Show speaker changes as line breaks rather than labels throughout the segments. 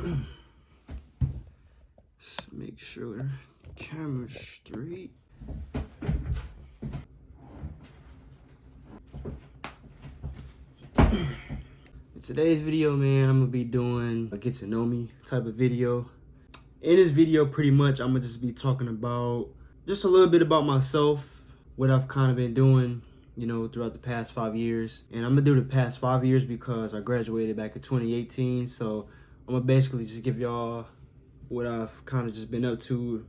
Let's make sure camera's straight. In today's video, man, I'm gonna be doing a get to know me type of video. In this video, pretty much, I'm gonna just be talking about just a little bit about myself, what I've kind of been doing, throughout the past 5 years. And I'm gonna do the past 5 years because I graduated back in 2018. So I'm gonna basically just give y'all what I've kind of just been up to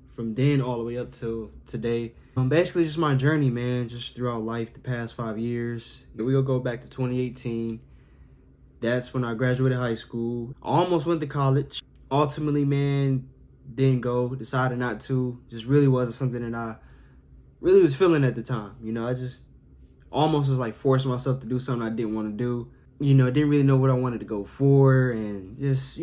from then all the way up to today. Basically just my journey, man, just throughout life the past 5 years. We'll go back to 2018. That's when I graduated high school. I almost went to college. Ultimately, man, didn't go, decided not to. Just really wasn't something that I really was feeling at the time. I just almost was like forcing myself to do something I didn't want to do. Didn't really know what I wanted to go for. And just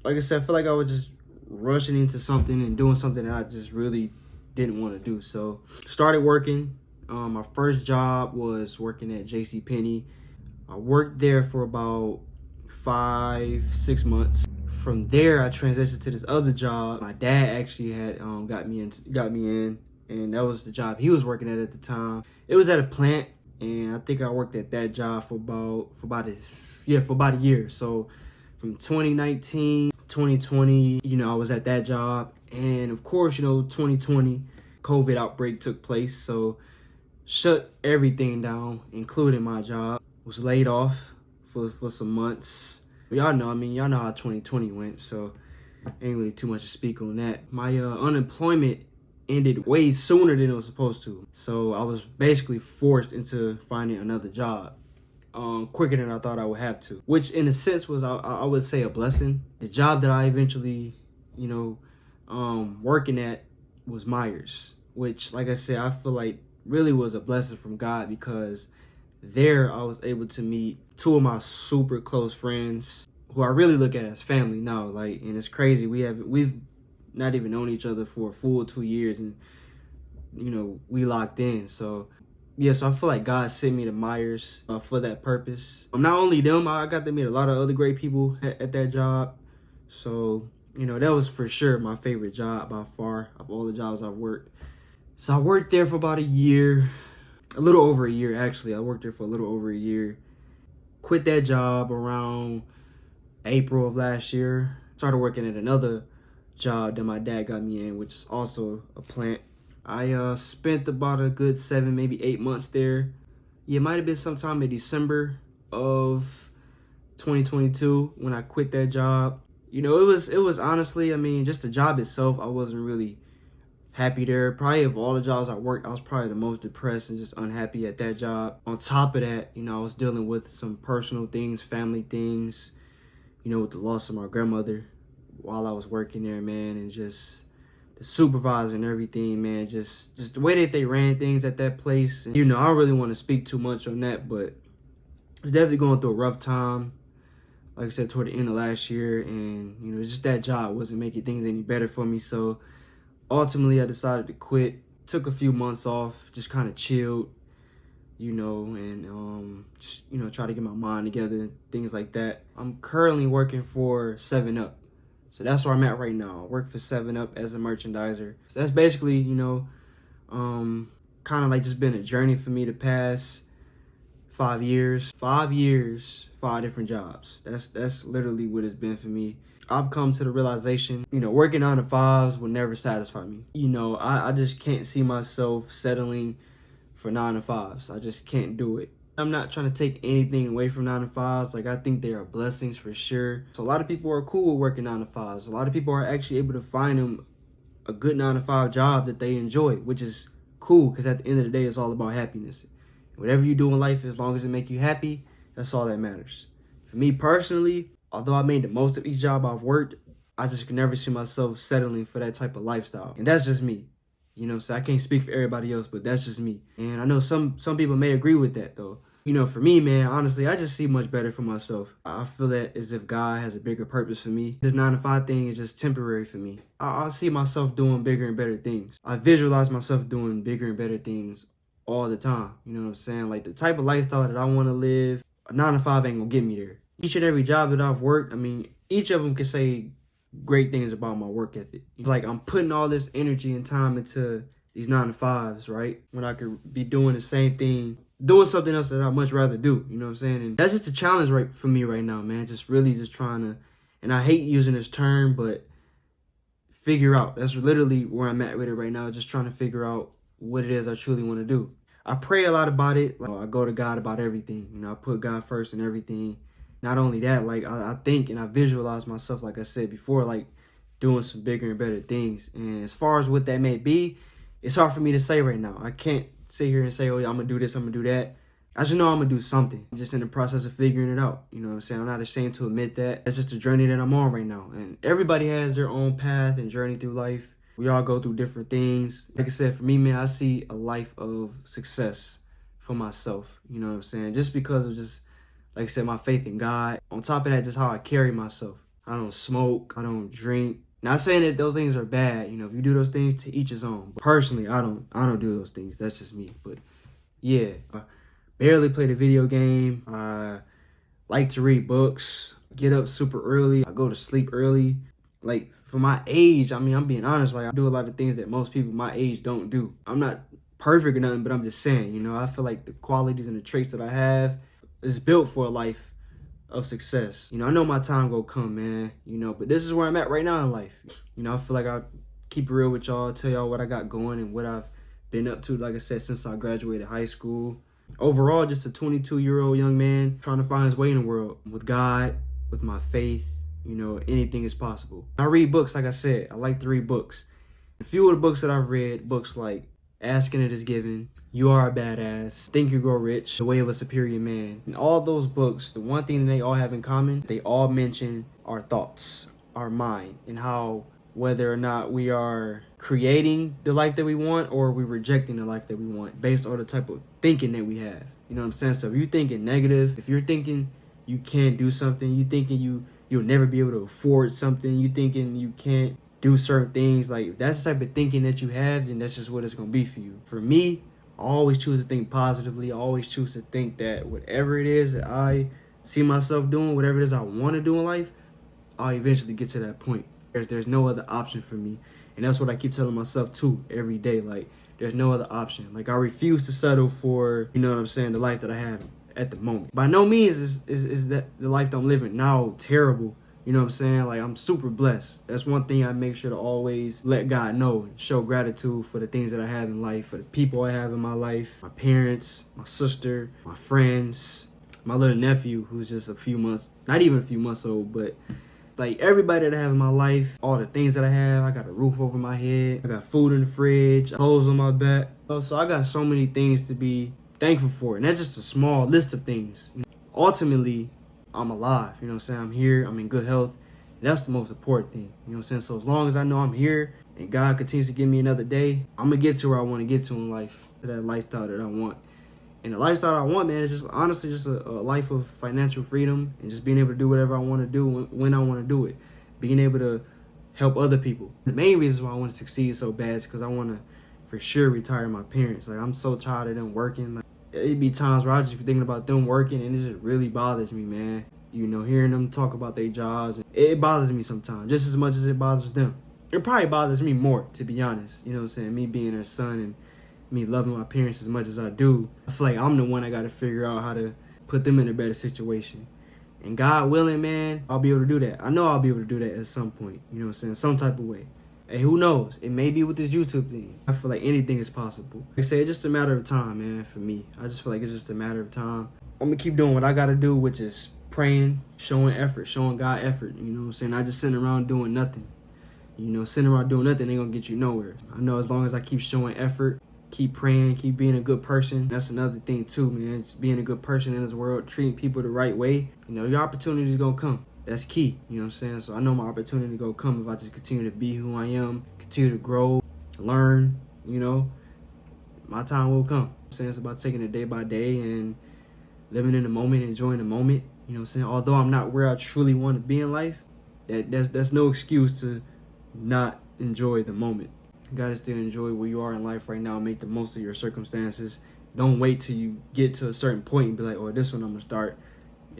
like I said, I feel like I was just rushing into something and doing something that I just really didn't want to do. So started working. My first job was working at JCPenney. I worked there for about 5-6 months. From there, I transitioned to this other job. My dad actually had got me in, and that was the job he was working at the time. It was at a plant, and I think I worked at that job for about a year. So from 2019 to 2020, I was at that job, and of course, 2020, COVID outbreak took place, so shut everything down, including my job. Was laid off for some months. Y'all know how 2020 went, so ain't really too much to speak on that. My unemployment ended way sooner than it was supposed to, so I was basically forced into finding another job quicker than I thought I would have to, which in a sense was, I would say, a blessing. The job that I eventually, working at was Myers, which, like I said, I feel like really was a blessing from God, because there I was able to meet two of my super close friends who I really look at as family now. And it's crazy. We've not even known each other for a full 2 years, and we locked in. So yeah, so I feel like God sent me to Myers for that purpose. Not only them, I got to meet a lot of other great people at that job. So that was for sure my favorite job by far of all the jobs I've worked. So I worked there for about a year. A little over a year, actually. I worked there for a little over a year. Quit that job around April of last year. Started working at another job that my dad got me in, which is also a plant. I spent about a good 7, maybe 8 months there. Yeah, it might have been sometime in December of 2022 when I quit that job. It was honestly, just the job itself, I wasn't really happy there. Probably of all the jobs I worked, I was probably the most depressed and just unhappy at that job. On top of that, I was dealing with some personal things, family things, with the loss of my grandmother while I was working there, man, and just the supervisor and everything, man, just the way that they ran things at that place. And, I don't really want to speak too much on that, but it's definitely going through a rough time. Like I said, toward the end of last year, and, just that job wasn't making things any better for me. So ultimately, I decided to quit. Took a few months off, just kind of chilled, and just, try to get my mind together, things like that. I'm currently working for 7-Up. So that's where I'm at right now. I work for 7-Up as a merchandiser. So that's basically, kind of like just been a journey for me the past 5 years. 5 years, 5 different jobs. That's literally what it's been for me. I've come to the realization, working 9 to 5s will never satisfy me. I just can't see myself settling for 9 to 5s. I just can't do it. I'm not trying to take anything away from 9 to 5s. I think they are blessings for sure. So a lot of people are cool with working 9 to 5s. A lot of people are actually able to find them a good 9 to 5 job that they enjoy, which is cool, because at the end of the day, it's all about happiness. Whatever you do in life, as long as it makes you happy, that's all that matters. For me personally, although I made the most of each job I've worked, I just can never see myself settling for that type of lifestyle. And that's just me. So I can't speak for everybody else, but that's just me. And I know some people may agree with that, though. For me, man, honestly, I just see much better for myself. I feel that as if God has a bigger purpose for me. This 9 to 5 thing is just temporary for me. I see myself doing bigger and better things. I visualize myself doing bigger and better things all the time. You know what I'm saying? Like the type of lifestyle that I want to live, a 9 to 5 ain't gonna get me there. Each and every job that I've worked, each of them can say great things about my work ethic. It's like I'm putting all this energy and time into these 9 to 5s, right? When I could be doing the same thing, doing something else that I'd much rather do, you know what I'm saying? And that's just a challenge right for me right now, man. Just really just trying to, and I hate using this term, but figure out. That's literally where I'm at with it right now, just trying to figure out what it is I truly want to do. I pray a lot about it. Like, I go to God about everything. You know, I put God first in everything. Not only that, like I think and I visualize myself, like I said before, like doing some bigger and better things. And as far as what that may be, it's hard for me to say right now. I can't sit here and say, oh, yeah, I'm going to do this, I'm going to do that. I just know I'm going to do something. I'm just in the process of figuring it out. You know what I'm saying? I'm not ashamed to admit that. It's just a journey that I'm on right now. And everybody has their own path and journey through life. We all go through different things. Like I said, for me, man, I see a life of success for myself. You know what I'm saying? Just because of just, like I said, my faith in God. On top of that, just how I carry myself. I don't smoke. I don't drink. Not saying that those things are bad. You know, if you do those things, to each his own. But personally, I don't do those things. That's just me. But yeah, I barely play the video game. I like to read books. Get up super early. I go to sleep early. Like, for my age, I mean, I'm being honest, like, I do a lot of things that most people my age don't do. I'm not perfect or nothing, but I'm just saying, you know, I feel like the qualities and the traits that I have is built for a life of success. You know, I know my time will come, man, you know, but this is where I'm at right now in life. You know, I feel like I keep it real with y'all, tell y'all what I got going and what I've been up to, like I said, since I graduated high school. Overall, just a 22-year-old young man trying to find his way in the world with God, with my faith. You know, anything is possible. I read books, like I said. I like to read books. A few of the books that I've read, books like Asking It Is Given, You Are a Badass, Think You Grow Rich, The Way of a Superior Man. In all those books, the one thing that they all have in common, they all mention our thoughts, our mind, and how whether or not we are creating the life that we want or we're rejecting the life that we want based on the type of thinking that we have. You know what I'm saying? So if you're thinking negative, if you're thinking you can't do something, you thinking you'll never be able to afford something, you thinking you can't do certain things, like if that's the type of thinking that you have, then that's just what it's gonna be for you. For me, I always choose to think positively. I always choose to think that whatever it is that I see myself doing, whatever it is I want to do in life, I'll eventually get to that point. There's no other option for me. And that's what I keep telling myself too every day. Like, there's no other option. Like, I refuse to settle for, you know what I'm saying, the life that I have at the moment. By no means is that the life that I'm living now terrible. You know what I'm saying? Like, I'm super blessed. That's one thing I make sure to always let God know and show gratitude for the things that I have in life, for the people I have in my life, my parents, my sister, my friends, my little nephew who's just a few months, not even a few months old, but like everybody that I have in my life, all the things that I have. I got a roof over my head, I got food in the fridge, clothes on my back. So I got so many things to be thankful for, and that's just a small list of things. Ultimately, I'm alive, you know what I'm saying? I'm here, I'm in good health, and that's the most important thing, you know what I'm saying? So as long as I know I'm here and God continues to give me another day, I'm gonna get to where I want to get to in life, to that lifestyle that I want. And the lifestyle I want, man, is just honestly just a life of financial freedom and just being able to do whatever I want to do when I want to do it. Being able to help other people. The main reason why I want to succeed so bad is because I want to for sure retire my parents. Like, I'm so tired of them working. Like, it'd be times where I just be thinking about them working and it just really bothers me, man. You know, hearing them talk about their jobs, it bothers me sometimes just as much as it bothers them. It probably bothers me more, to be honest. You know what I'm saying? Me being their son and me loving my parents as much as I do, I feel like I'm the one that got to figure out how to put them in a better situation. And God willing, man, I'll be able to do that. I know I'll be able to do that at some point, you know what I'm saying, some type of way. And who knows, it may be with this YouTube thing. I feel like anything is possible. Like I say, it's just a matter of time, man, for me. I just feel like it's just a matter of time. I'm going to keep doing what I got to do, which is praying, showing effort, showing God effort, you know what I'm saying, not just sitting around doing nothing. You know, sitting around doing nothing ain't going to get you nowhere. I know as long as I keep showing effort, keep praying, keep being a good person. That's another thing too, man. Just being a good person in this world, treating people the right way. You know, your opportunity is gonna come. That's key, you know what I'm saying? So I know my opportunity gonna come if I just continue to be who I am, continue to grow, learn, you know. My time will come. I'm saying it's about taking it day by day and living in the moment, enjoying the moment. You know what I'm saying? Although I'm not where I truly want to be in life, that's no excuse to not enjoy the moment. You gotta still enjoy where you are in life right now. Make the most of your circumstances. Don't wait till you get to a certain point and be like, oh, this one I'm gonna start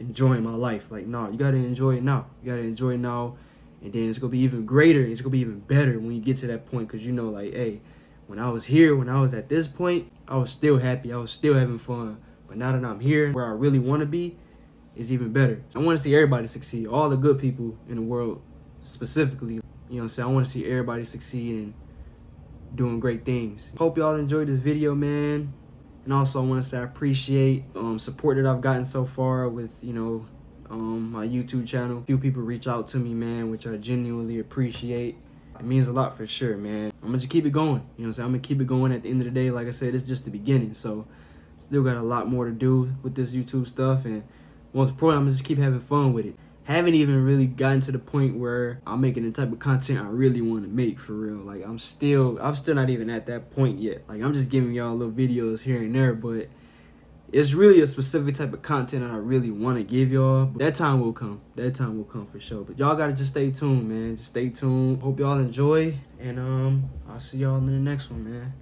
enjoying my life. Like, no, you gotta enjoy it now. You gotta enjoy it now, and then it's gonna be even greater. It's gonna be even better when you get to that point, because you know, like, hey, when I was here, when I was at this point, I was still happy. I was still having fun. But now that I'm here, where I really want to be, is even better. I want to see everybody succeed. All the good people in the world, specifically. You know what I'm saying? I want to see everybody succeed and doing great things. Hope y'all enjoyed this video, man. And also I want to say I appreciate support that I've gotten so far with, you know, my YouTube channel. A few people reach out to me, man, which I genuinely appreciate. It means a lot for sure, man. I'm gonna just keep it going. You know what I'm saying? I'm gonna keep it going. At the end of the day, like I said, it's just the beginning. So still got a lot more to do with this YouTube stuff, and most important, I'm gonna just keep having fun with it. Haven't even really gotten to the point where I'm making the type of content I really want to make, for real. Like, I'm still not even at that point yet. Like, I'm just giving y'all little videos here and there, but it's really a specific type of content that I really want to give y'all. But that time will come. That time will come for sure. But y'all gotta just stay tuned, man. Just stay tuned. Hope y'all enjoy, and I'll see y'all in the next one, man.